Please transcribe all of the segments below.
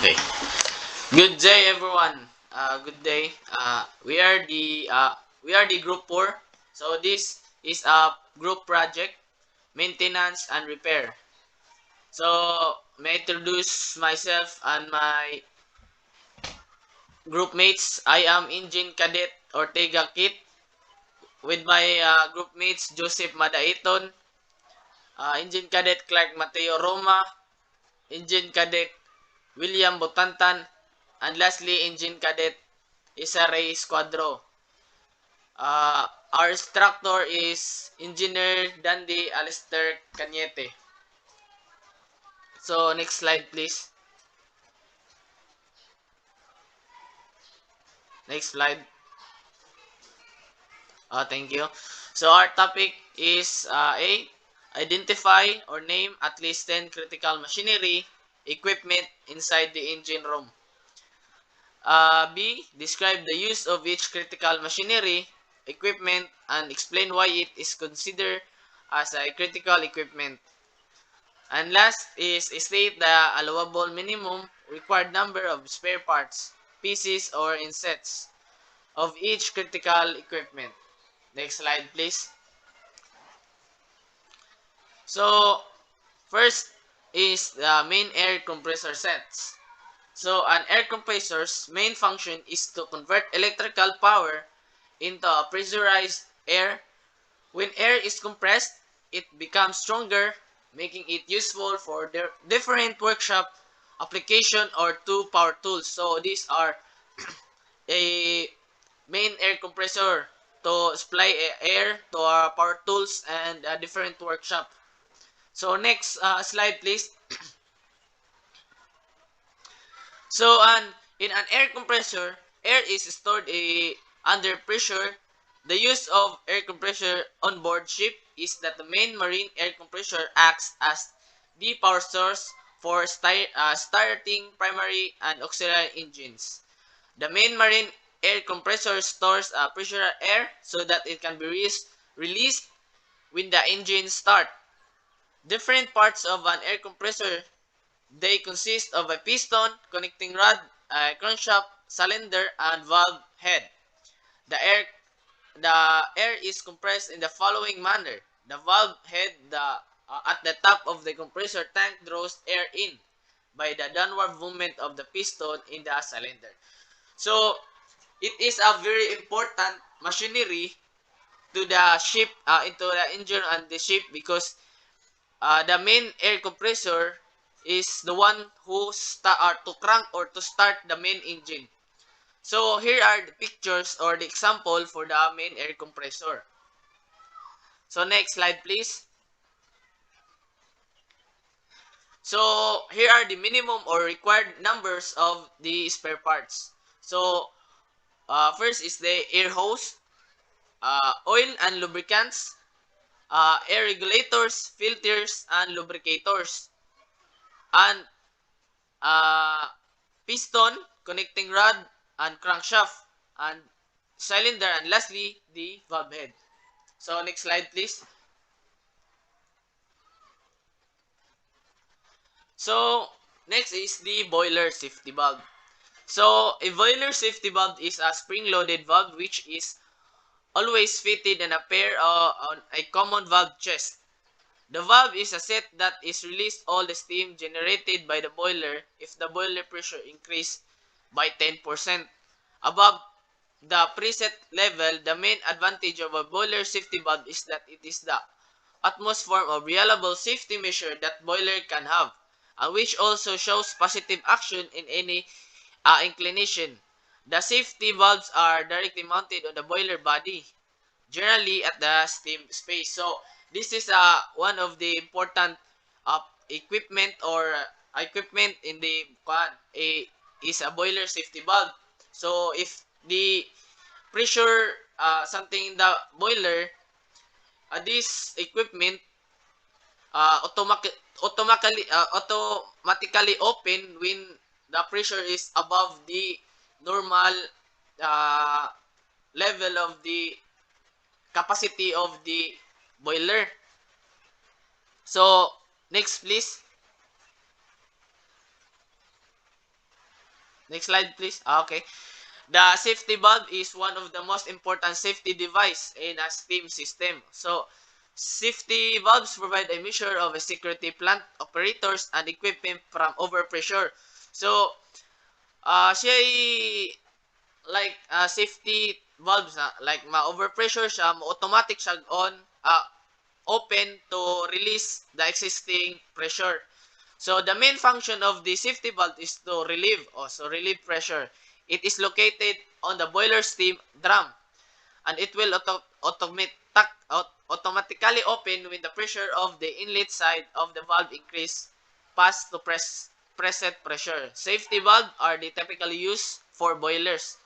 Okay. Good day, everyone. Good day. We are the group 4. So this is a group project, maintenance and repair. So may I introduce myself and my group mates. I am Engine Cadet Ortega Kit with my group mates Joseph MADAITON, Engine Cadet KLARC Mateo Roma, Engine Cadet William BUTANTAN, and lastly Engine Cadet ESCUADRO. Our instructor is Engineer Dandy Alistair Cañete. So, next slide please. Next slide. Thank you. So, our topic is A. Identify or name at least 10 critical machinery equipment inside the engine room. B. Describe the use of each critical machinery equipment and explain why it is considered as a critical equipment. And last is state the allowable minimum required number of spare parts, pieces, or insets of each critical equipment. Next slide, please. So, first is the main air compressor sets. So, an air compressor's main function is to convert electrical power into a pressurized air. When air is compressed, it becomes stronger, making it useful for different workshop application or two power tools. So these are a main air compressor to supply air to our power tools and different workshop. So next slide please. So in an air compressor, air is stored under pressure. The use of air compressor on board ship is that the main marine air compressor acts as the power source for starting primary and auxiliary engines. The main marine air compressor stores pressure air so that it can be released when the engine starts. Different parts of an air compressor, they consist of a piston, connecting rod, a crankshaft, cylinder, and valve head. The air is compressed in the following manner. The valve head at the top of the compressor tank draws air in by the downward movement of the piston in the cylinder. So, it is a very important machinery to the ship, into the engine and the ship, because the main air compressor is the one who to crank or to start the main engine. So here are the pictures or the example for the main air compressor. So next slide please. So here are the minimum or required numbers of the spare parts. So first is the air hose, oil and lubricants, air regulators, filters, and lubricators, and piston, connecting rod, and crankshaft, and cylinder, and lastly, the valve head. So, next slide, please. So, next is the boiler safety valve. So, a boiler safety valve is a spring-loaded valve which is always fitted in a pair on a common valve chest. The valve is a set that is released all the steam generated by the boiler if the boiler pressure increased by 10% above the preset level. The main advantage of a boiler safety valve is that it is the utmost form of reliable safety measure that boiler can have, and which also shows positive action in any inclination. The safety valves are directly mounted on the boiler body, generally at the steam space. So this is one of the important uh, equipment or equipment in the is a boiler safety valve. So if the pressure something in the boiler, this equipment automatically open when the pressure is above the normal uh, level of the capacity of the boiler. So next please. Next slide, please. Okay. The safety valve is one of the most important safety device in a steam system. So, safety valves provide a measure of a security plant operators and equipment from overpressure. So, siya ay like safety valves na like ma-overpressure siya, automatic siya on open to release the existing pressure. So the main function of the safety valve is to relieve pressure. It is located on the boiler steam drum and it will automatically open when the pressure of the inlet side of the valve increase past to preset pressure. Safety valve are the typically used for boilers,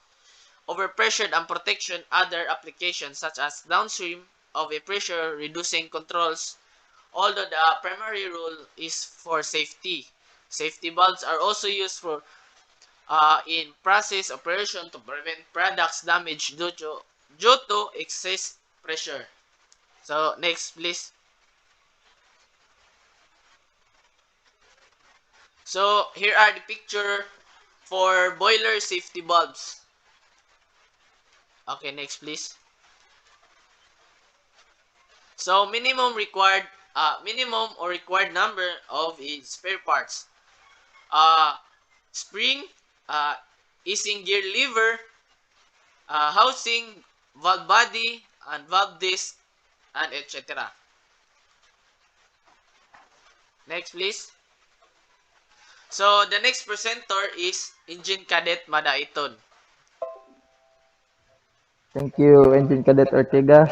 overpressured and protection other applications such as downstream of a pressure reducing controls. Although the primary role is for safety. Safety valves are also used for in process operation to prevent products damage due to excess pressure. So next please. So here are the picture for boiler safety valves. Okay, next please. So minimum or required number of its spare parts. Uh, Spring, uh, easing gear lever, housing, valve body, and valve disc, and etc. Next, please. So, the next presenter is Engine Cadet MADAITON. Thank you, Engine Cadet Ortega.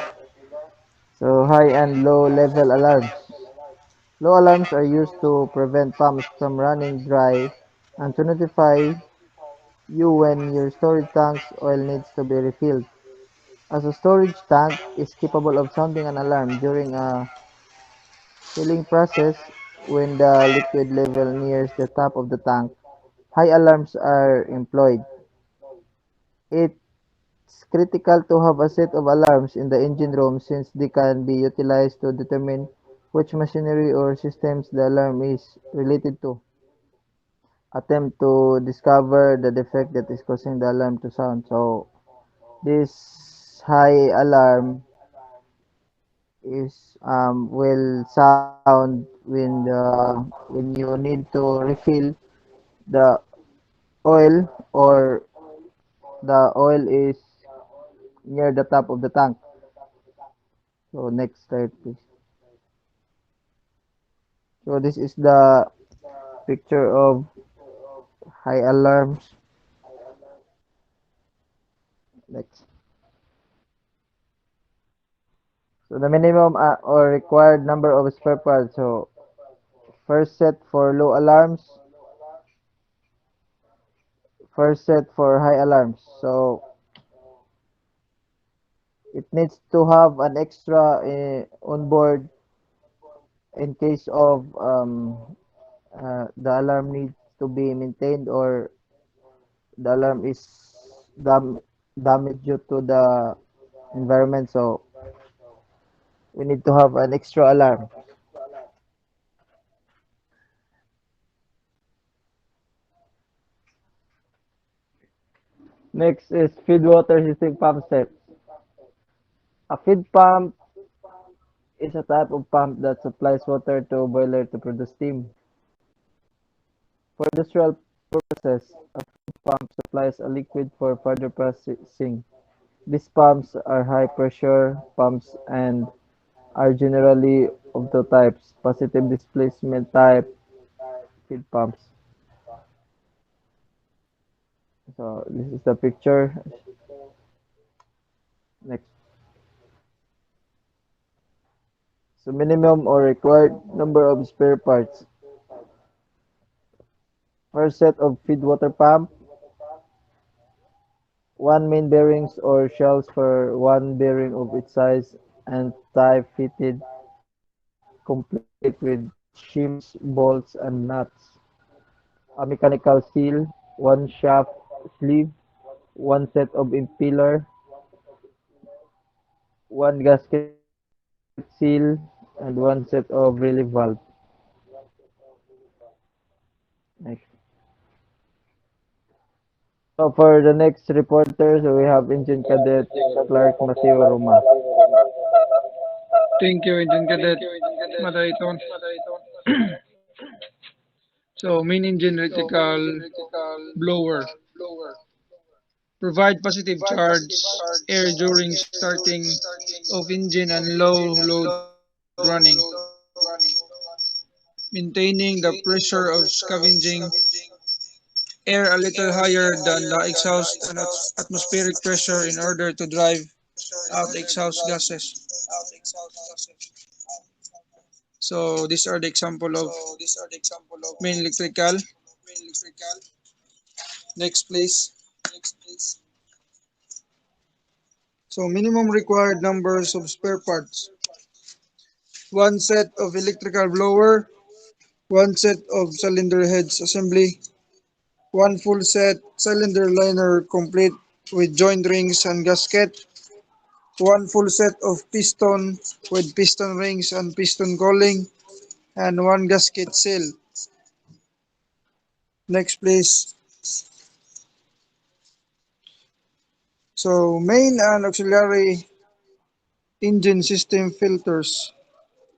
So, high and low level alarms. Low alarms are used to prevent pumps from running dry and to notify you when your storage tank's oil needs to be refilled. As a storage tank is capable of sounding an alarm during a filling process when the liquid level nears the top of the tank, high alarms are employed. It's critical to have a set of alarms in the engine room since they can be utilized to determine which machinery or systems the alarm is related to. Attempt to discover the defect that is causing the alarm to sound. So this high alarm is will sound when you need to refill the oil or the oil is near the top of the tank. So next slide please. So this is the picture of high alarms. Next. So the minimum or required number of spare parts. So first set for low alarms, first set for high alarms. So it needs to have an extra on board in case of the alarm needs to be maintained or the alarm is dam- damaged due to the environment. So we need to have an extra alarm. Next is feed water system pump set. A feed pump is a type of pump that supplies water to a boiler to produce steam. For industrial purposes, a feed pump supplies a liquid for further processing. These pumps are high pressure pumps and are generally of two types: positive displacement type feed pumps. So this is the picture. Next. So minimum or required number of spare parts. First set of feed water pump, one main bearings or shells for one bearing of its size and type fitted, complete with shims, bolts, and nuts. A mechanical seal, one shaft sleeve, one set of impeller, one gasket seal, and one set of relief valve. Next. So for the next reporter, so we have Engine Cadet Clark Matthew Roma. Thank you, Engine Cadet MADAITON. So, main engine electrical blower provide positive charge air during starting of engine and low load running, maintaining the pressure of scavenging air a little higher than the exhaust and atmospheric pressure in order to drive out exhaust gases. So these are the example of main electrical. Next, please. So minimum required numbers of spare parts. One set of electrical blower, one set of cylinder heads assembly, one full set cylinder liner complete with joint rings and gasket, one full set of piston with piston rings and piston cowling, and one gasket seal. Next, please. So main and auxiliary engine system filters.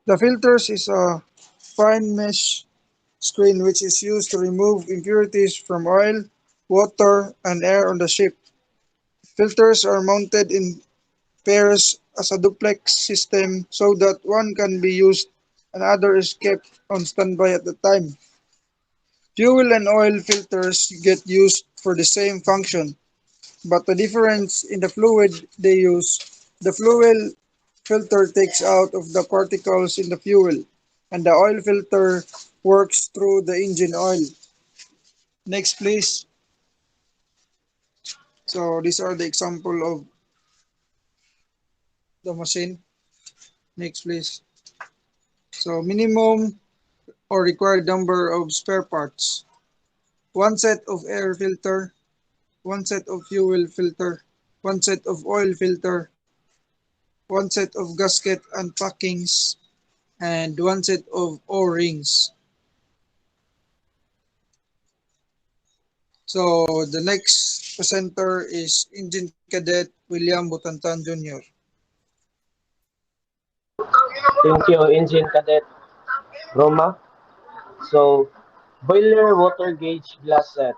The filters is a fine mesh screen which is used to remove impurities from oil, water, and air on the ship. Filters are mounted in pairs as a duplex system so that one can be used and other is kept on standby at the time. Fuel and oil filters get used for the same function, but the difference in the fluid they use, the fuel filter takes out of the particles in the fuel, and the oil filter works through the engine oil. Next, please. So these are the example of the machine. Next, please. So minimum or required number of spare parts. One set of air filter, one set of fuel filter, one set of oil filter, one set of gasket and packings, and one set of O-rings. So the next presenter is Engine Cadet William Butantan Jr. Thank you, Engine Cadet Roma. So, boiler water gauge glass set.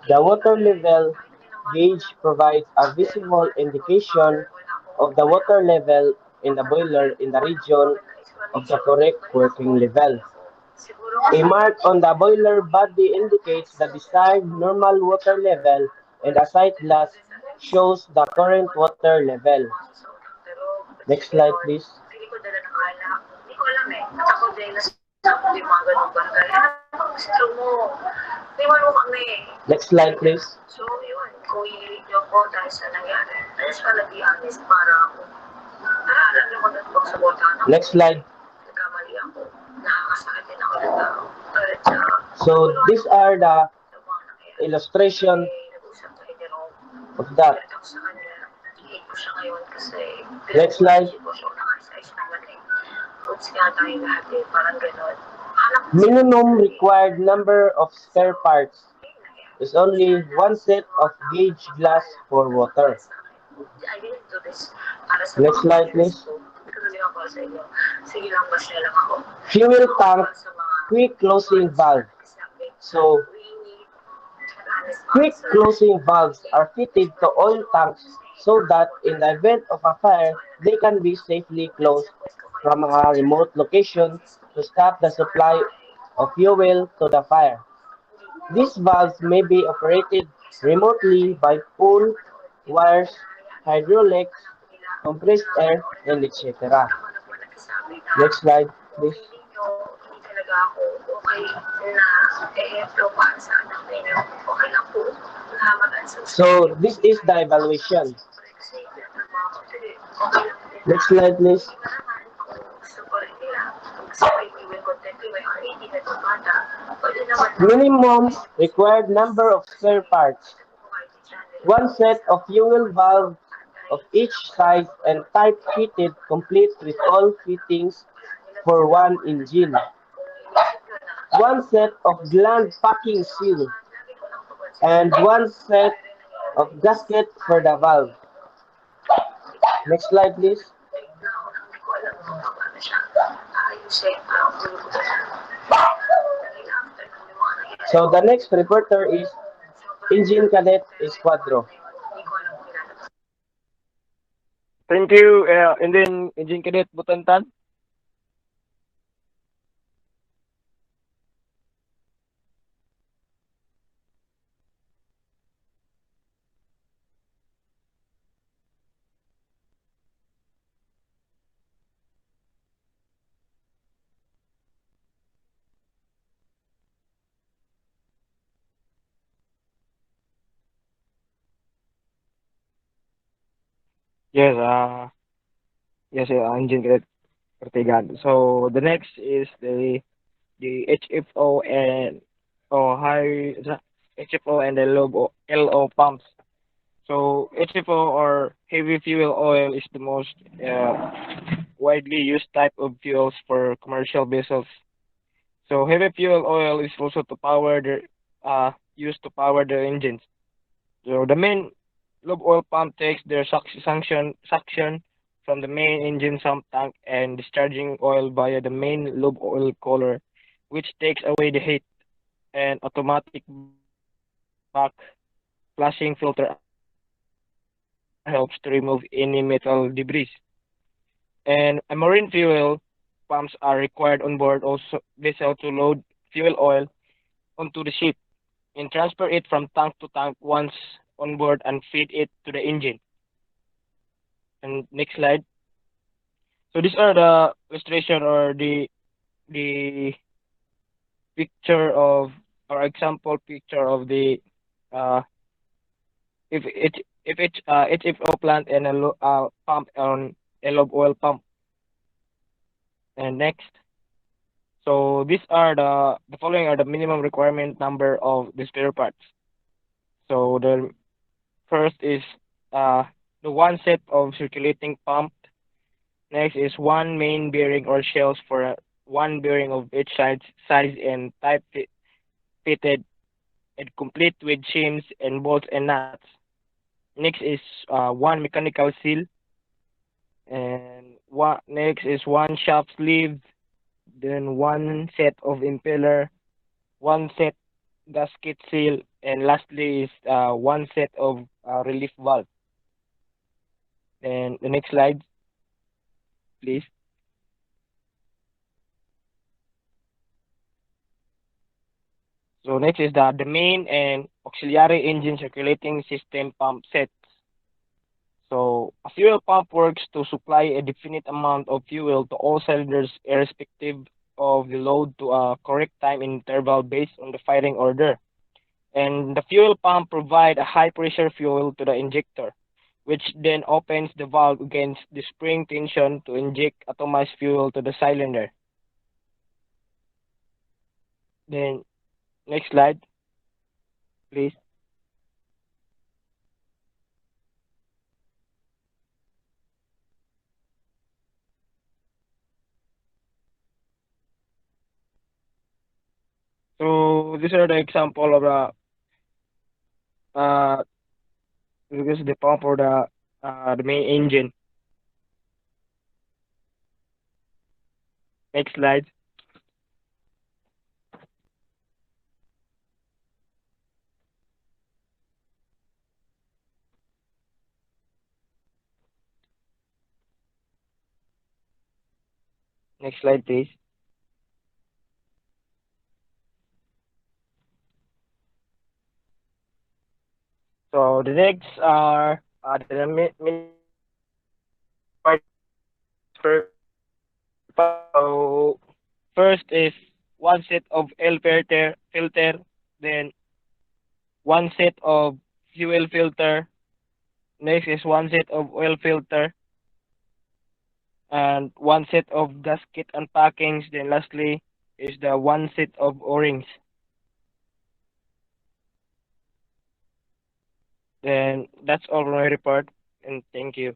The water level gauge provides a visual indication of the water level in the boiler in the region of the correct working level. A mark on the boiler body indicates the desired normal water level and a sight glass shows the current water level. Next slide, please. Next slide, please. Next slide. So these are the illustration of that. Next slide. Minimum required number of spare parts is only one set of gauge glass for water. Next slide, please. Fuel tank quick closing valve. So, quick closing valves are fitted to oil tanks so that in the event of a fire, they can be safely closed from a remote location to stop the supply of fuel to the fire. These valves may be operated remotely by pull, wires, hydraulics, compressed air, and etc. Next slide, please. So this is the evaluation. Next slide, please. Minimum required number of spare parts. One set of fuel valves of each size and type fitted complete with all fittings for one engine. One set of gland packing seal. and one set of gasket for the valve. Next slide, please. So the next reporter is Engine Cadet Escuadro. Thank you, Indian Engine Cadet Butantan. Yes, yes, Engine Cadet Ortega. So the next is the HFO and HFO and the LO pumps. So HFO or heavy fuel oil is the most uh, widely used type of fuels for commercial vessels. So heavy fuel oil is also used to power the engines. So the main lube oil pump takes their suction from the main engine sump tank and discharging oil via the main lube oil cooler, which takes away the heat, and automatic back flushing filter helps to remove any metal debris. And a marine fuel pumps are required on board also vessel to load fuel oil onto the ship and transfer it from tank to tank once on board and feed it to the engine. And next slide. So these are the illustration or the picture of or example picture of the uh if HFO plant and pump on a lobe oil pump. And next. So these are the following are the minimum requirement number of the spare parts. So the first is uh the one set of circulating pump. Next is one main bearing or shells for one bearing of each size and type fitted and complete with shims and bolts and nuts. Next is one mechanical seal, and next is one shaft sleeve, then one set of impeller, one set gasket seal, and lastly is one set of relief valve. And the next slide, please. So next is the main and auxiliary engine circulating system pump sets. So a fuel pump works to supply a definite amount of fuel to all cylinders irrespective of the load to a correct time interval based on the firing order. And the fuel pump provide a high pressure fuel to the injector, which then opens the valve against the spring tension to inject atomized fuel to the cylinder. Then next slide, please. So these are the example of uh this is the pump or the main engine. Next slide. Next slide, please. So the next are the minimum required per pump. So first is one set of air filter, then one set of fuel filter. Next is one set of oil filter, and one set of gasket unpackings. Then lastly is the one set of O-rings. Then that's all my report, and thank you.